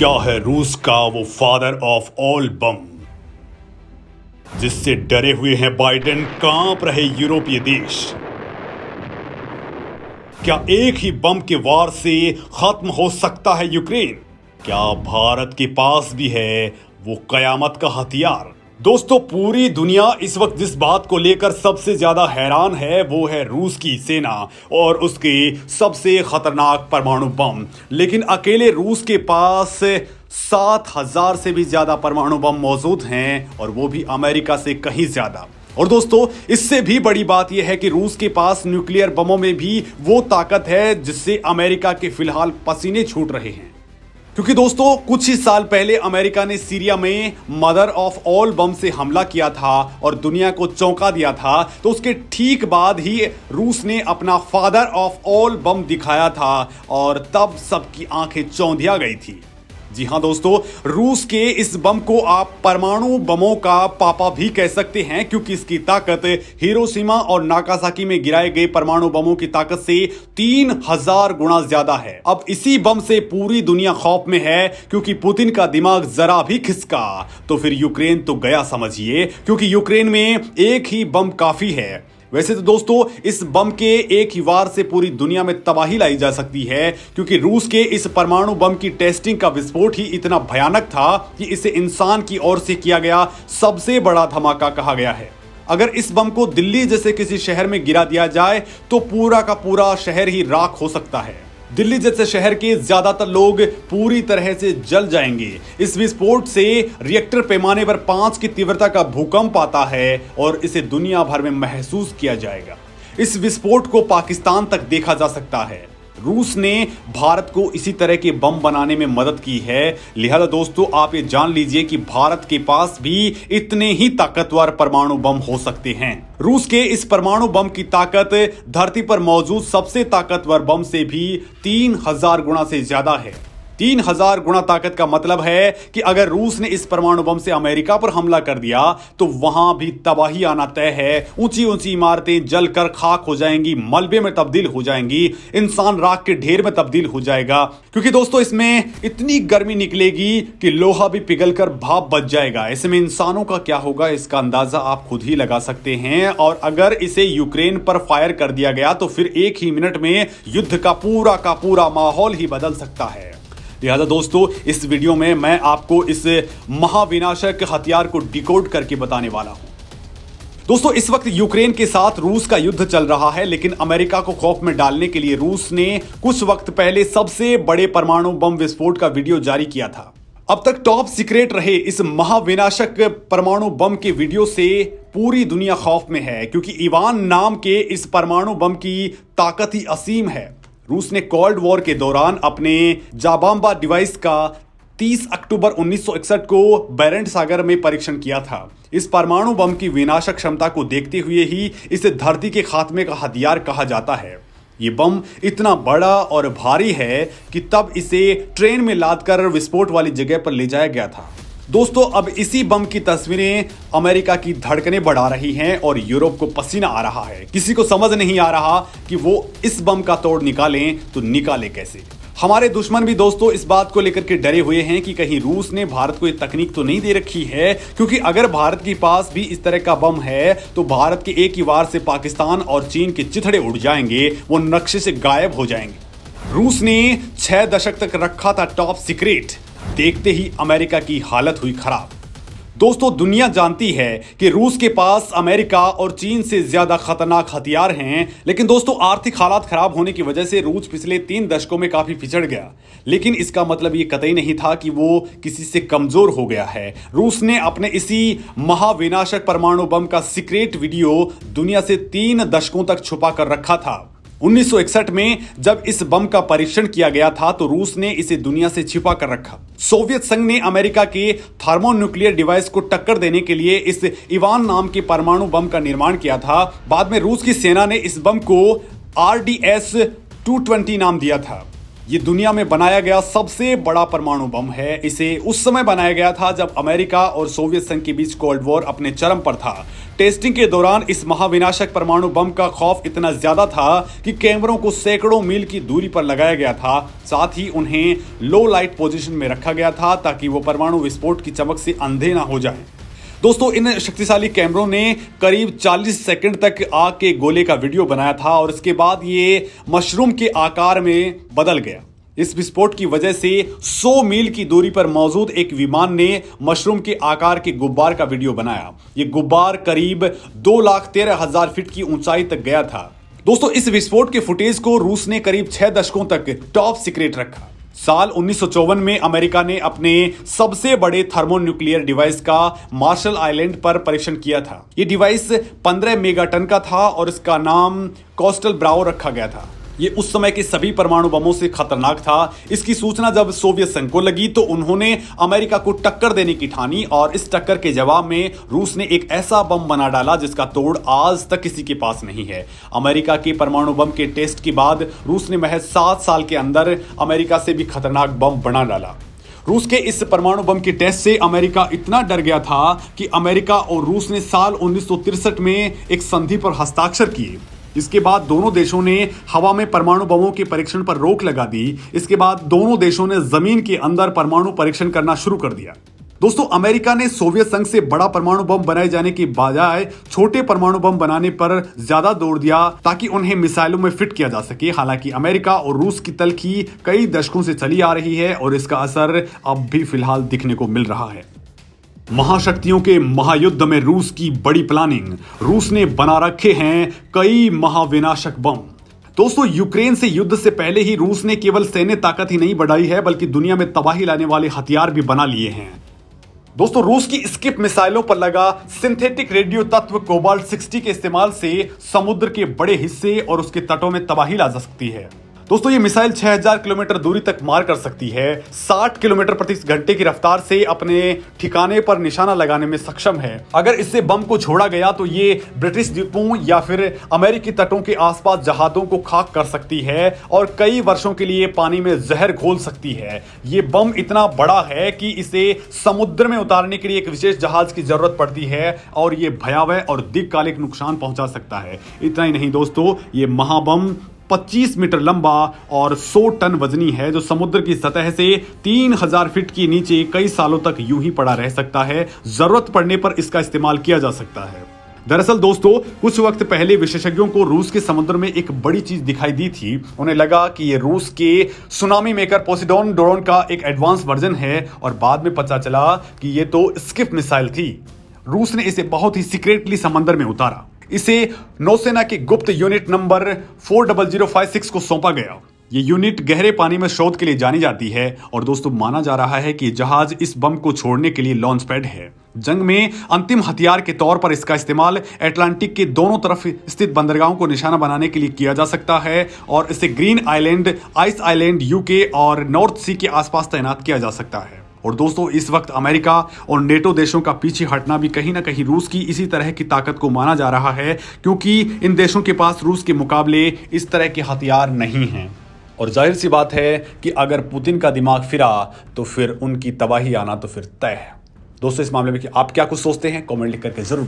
क्या है रूस का वो फादर ऑफ ऑल बम जिससे डरे हुए हैं बाइडेन, कांप रहे यूरोपीय देश? क्या एक ही बम के वार से खत्म हो सकता है यूक्रेन? क्या भारत के पास भी है वो कयामत का हथियार? दोस्तों, पूरी दुनिया इस वक्त जिस बात को लेकर सबसे ज्यादा हैरान है वो है रूस की सेना और उसके सबसे खतरनाक परमाणु बम। लेकिन अकेले रूस के पास 7,000 से भी ज्यादा परमाणु बम मौजूद हैं और वो भी अमेरिका से कहीं ज्यादा। और दोस्तों, इससे भी बड़ी बात यह है कि रूस के पास न्यूक्लियर बमों में भी वो ताकत है जिससे अमेरिका के फिलहाल पसीने छूट रहे हैं। क्योंकि दोस्तों, कुछ ही साल पहले अमेरिका ने सीरिया में मदर ऑफ ऑल बम से हमला किया था और दुनिया को चौंका दिया था। तो उसके ठीक बाद ही रूस ने अपना फादर ऑफ ऑल बम दिखाया था और तब सबकी आंखें चौंधिया गई थी। जी हां दोस्तों, रूस के इस बम को आप परमाणु बमों का पापा भी कह सकते हैं, क्योंकि इसकी ताकत हिरोशिमा और नागासाकी में गिराए गए परमाणु बमों की ताकत से 3,000 गुना ज्यादा है। अब इसी बम से पूरी दुनिया खौफ में है, क्योंकि पुतिन का दिमाग जरा भी खिसका तो फिर यूक्रेन तो गया समझिए, क्योंकि यूक्रेन में एक ही बम काफी है। वैसे तो दोस्तों, इस बम के एक ही वार से पूरी दुनिया में तबाही लाई जा सकती है, क्योंकि रूस के इस परमाणु बम की टेस्टिंग का विस्फोट ही इतना भयानक था कि इसे इंसान की ओर से किया गया सबसे बड़ा धमाका कहा गया है। अगर इस बम को दिल्ली जैसे किसी शहर में गिरा दिया जाए तो पूरा का पूरा शहर ही राख हो सकता है। दिल्ली जैसे शहर के ज्यादातर लोग पूरी तरह से जल जाएंगे। इस विस्फोट से रिएक्टर पैमाने पर 5 की तीव्रता का भूकंप आता है और इसे दुनिया भर में महसूस किया जाएगा। इस विस्फोट को पाकिस्तान तक देखा जा सकता है। रूस ने भारत को इसी तरह के बम बनाने में मदद की है। लिहाजा दोस्तों, आप ये जान लीजिए कि भारत के पास भी इतने ही ताकतवर परमाणु बम हो सकते हैं। रूस के इस परमाणु बम की ताकत धरती पर मौजूद सबसे ताकतवर बम से भी 3,000 गुना से ज्यादा है। 3,000 गुना ताकत का मतलब है कि अगर रूस ने इस परमाणु बम से अमेरिका पर हमला कर दिया तो वहां भी तबाही आना तय है। ऊंची ऊंची इमारतें जलकर खाक हो जाएंगी, मलबे में तब्दील हो जाएंगी, इंसान राख के ढेर में तब्दील हो जाएगा। क्योंकि दोस्तों, इसमें इतनी गर्मी निकलेगी कि लोहा भी पिघलकर भाप बच जाएगा। ऐसे में इंसानों का क्या होगा, इसका अंदाजा आप खुद ही लगा सकते हैं। और अगर इसे यूक्रेन पर फायर कर दिया गया तो फिर एक ही मिनट में युद्ध का पूरा माहौल ही बदल सकता है। लिहाजा दोस्तों, इस वीडियो में मैं आपको इस महाविनाशक हथियार को डिकोड करके बताने वाला हूं। दोस्तों, इस वक्त यूक्रेन के साथ रूस का युद्ध चल रहा है, लेकिन अमेरिका को खौफ में डालने के लिए रूस ने कुछ वक्त पहले सबसे बड़े परमाणु बम विस्फोट का वीडियो जारी किया था। अब तक टॉप सीक्रेट रहे इस महाविनाशक परमाणु बम के वीडियो से पूरी दुनिया खौफ में है, क्योंकि इवान नाम के इस परमाणु बम की ताकत ही असीम है। रूस ने कोल्ड वॉर के दौरान अपने जाबाम्बा डिवाइस का 30 अक्टूबर 1961 को बैरेंट सागर में परीक्षण किया था। इस परमाणु बम की विनाशक क्षमता को देखते हुए ही इसे धरती के खात्मे का हथियार कहा जाता है। ये बम इतना बड़ा और भारी है कि तब इसे ट्रेन में लादकर विस्फोट वाली जगह पर ले जाया गया था। दोस्तों, अब इसी बम की तस्वीरें अमेरिका की धड़कनें बढ़ा रही हैं और यूरोप को पसीना आ रहा है। किसी को समझ नहीं आ रहा कि वो इस बम का तोड़ निकालें तो निकाले कैसे। हमारे दुश्मन भी दोस्तों इस बात को लेकर के डरे हुए हैं कि कहीं रूस ने भारत को ये तकनीक तो नहीं दे रखी है, क्योंकि अगर भारत के पास भी इस तरह का बम है तो भारत के एक ही वार से पाकिस्तान और चीन के चिथड़े उड़ जाएंगे, वो नक्शे से गायब हो जाएंगे। रूस ने 6 दशक तक रखा था टॉप सीक्रेट, देखते ही अमेरिका की हालत हुई खराब। दोस्तों, दुनिया जानती है कि रूस के पास अमेरिका और चीन से ज्यादा खतरनाक हथियार हैं, लेकिन दोस्तों आर्थिक हालात खराब होने की वजह से रूस पिछले 3 दशकों में काफी पिछड़ गया। लेकिन इसका मतलब ये कतई नहीं था कि वो किसी से कमजोर हो गया है। रूस ने अपने इसी महाविनाशक परमाणु बम का सीक्रेट वीडियो दुनिया से 3 दशकों तक छुपा कर रखा था। 1961 में जब इस बम का परीक्षण किया गया था तो रूस ने इसे दुनिया से छिपा कर रखा। सोवियत संघ ने अमेरिका के थर्मोन्यूक्लियर डिवाइस को टक्कर देने के लिए इस इवान नाम के परमाणु बम का निर्माण किया था। बाद में रूस की सेना ने इस बम को RDS-220 नाम दिया था। ये दुनिया में बनाया गया सबसे बड़ा परमाणु बम है। इसे उस समय बनाया गया था जब अमेरिका और सोवियत संघ के बीच कोल्ड वॉर अपने चरम पर था। टेस्टिंग के दौरान इस महाविनाशक परमाणु बम का खौफ इतना ज्यादा था कि कैमरों को सैकड़ों मील की दूरी पर लगाया गया था। साथ ही उन्हें लो लाइट पोजीशन में रखा गया था ताकि वो परमाणु विस्फोट की चमक से अंधे ना हो जाए। दोस्तों, इन शक्तिशाली कैमरों ने करीब 40 सेकंड तक आग के गोले का वीडियो बनाया था और इसके बाद ये मशरूम के आकार में बदल गया। इस विस्फोट की वजह से 100 मील की दूरी पर मौजूद एक विमान ने मशरूम के आकार के गुब्बार का वीडियो बनाया। ये गुब्बार करीब 2,13,000 फीट की ऊंचाई तक गया था। दोस्तों, इस विस्फोट के फुटेज को रूस ने करीब 6 दशकों तक टॉप सीक्रेट रखा। साल 1954 में अमेरिका ने अपने सबसे बड़े थर्मोन्यूक्लियर डिवाइस का मार्शल आइलैंड पर परीक्षण किया था। यह डिवाइस 15 मेगाटन का था और इसका नाम कोस्टल ब्रावो रखा गया था। ये उस समय के सभी परमाणु बमों से खतरनाक था। इसकी सूचना जब सोवियत संघ को लगी तो उन्होंने अमेरिका को टक्कर देने की ठानी और इस टक्कर के जवाब में रूस ने एक ऐसा बम बना डाला जिसका तोड़ आज तक किसी के पास नहीं है। अमेरिका के परमाणु बम के टेस्ट के बाद रूस ने महज 7 साल के अंदर अमेरिका से भी खतरनाक बम बना डाला। रूस के इस परमाणु बम के टेस्ट से अमेरिका इतना डर गया था कि अमेरिका और रूस ने साल 1963 में एक संधि पर हस्ताक्षर किए। इसके बाद दोनों देशों ने हवा में परमाणु बमों के परीक्षण पर रोक लगा दी। इसके बाद दोनों देशों ने जमीन के अंदर परमाणु परीक्षण करना शुरू कर दिया। दोस्तों, अमेरिका ने सोवियत संघ से बड़ा परमाणु बम बनाए जाने की बजाय छोटे परमाणु बम बनाने पर ज्यादा जोर दिया ताकि उन्हें मिसाइलों में फिट किया जा सके। हालांकि अमेरिका और रूस की तल्खी कई दशकों से चली आ रही है और इसका असर अब भी फिलहाल दिखने को मिल रहा है। महाशक्तियों के महायुद्ध में रूस की बड़ी प्लानिंग। रूस ने बना रखे हैं कई महाविनाशक बम। दोस्तों, यूक्रेन से युद्ध से पहले ही रूस ने केवल सैन्य ताकत ही नहीं बढ़ाई है बल्कि दुनिया में तबाही लाने वाले हथियार भी बना लिए हैं। दोस्तों, रूस की स्किप मिसाइलों पर लगा सिंथेटिक रेडियो तत्व कोबाल्ट 60 के इस्तेमाल से समुद्र के बड़े हिस्से और उसके तटों में तबाही ला जा सकती है। दोस्तों, ये मिसाइल 6000 किलोमीटर दूरी तक मार कर सकती है। 60 किलोमीटर प्रति घंटे की रफ्तार से अपने ठिकाने पर निशाना लगाने में सक्षम है। अगर इससे बम को छोड़ा गया तो ये ब्रिटिश द्वीपों या फिर अमेरिकी तटों के आसपास जहाजों को खाक कर सकती है और कई वर्षों के लिए पानी में जहर घोल सकती है। ये बम इतना बड़ा है कि इसे समुद्र में उतारने के लिए एक विशेष जहाज की जरूरत पड़ती है और ये भयावह और दीर्घकालिक नुकसान पहुंचा सकता है। इतना ही नहीं दोस्तों, ये महाबम 25 मीटर लंबा और 100 टन वजनी है जो समुद्र की सतह से 3000 फीट के नीचे कई सालों तक यूं ही पड़ा रह सकता है। जरूरत पड़ने पर इसका इस्तेमाल किया जा सकता है। दरअसल दोस्तों, कुछ वक्त पहले विशेषज्ञों को रूस के समुद्र में एक बड़ी चीज दिखाई दी थी। उन्हें लगा कि यह रूस के सुनामी मेकर पोसेडोन ड्रोन का एक एडवांस वर्जन है और बाद में पता चला कि यह तो स्किप मिसाइल थी। रूस ने इसे बहुत ही सीक्रेटली समंदर में उतारा। इसे नौसेना के गुप्त यूनिट नंबर 40056 को सौंपा गया। ये यूनिट गहरे पानी में शोध के लिए जानी जाती है और दोस्तों, माना जा रहा है कि जहाज इस बम को छोड़ने के लिए लॉन्च पैड है। जंग में अंतिम हथियार के तौर पर इसका इस्तेमाल अटलांटिक के दोनों तरफ स्थित बंदरगाहों को निशाना बनाने के लिए किया जा सकता है और इसे green island, ice island, UK और नॉर्थ सी के आसपास तैनात किया जा सकता है। और दोस्तों, इस वक्त अमेरिका और नेटो देशों का पीछे हटना भी कहीं ना कहीं रूस की इसी तरह की ताकत को माना जा रहा है, क्योंकि इन देशों के पास रूस के मुकाबले इस तरह के हथियार नहीं हैं। और जाहिर सी बात है कि अगर पुतिन का दिमाग फिरा तो फिर उनकी तबाही आना तो फिर तय है। दोस्तों, इस मामले में कि आप क्या कुछ सोचते हैं, कमेंट लिख करके जरूर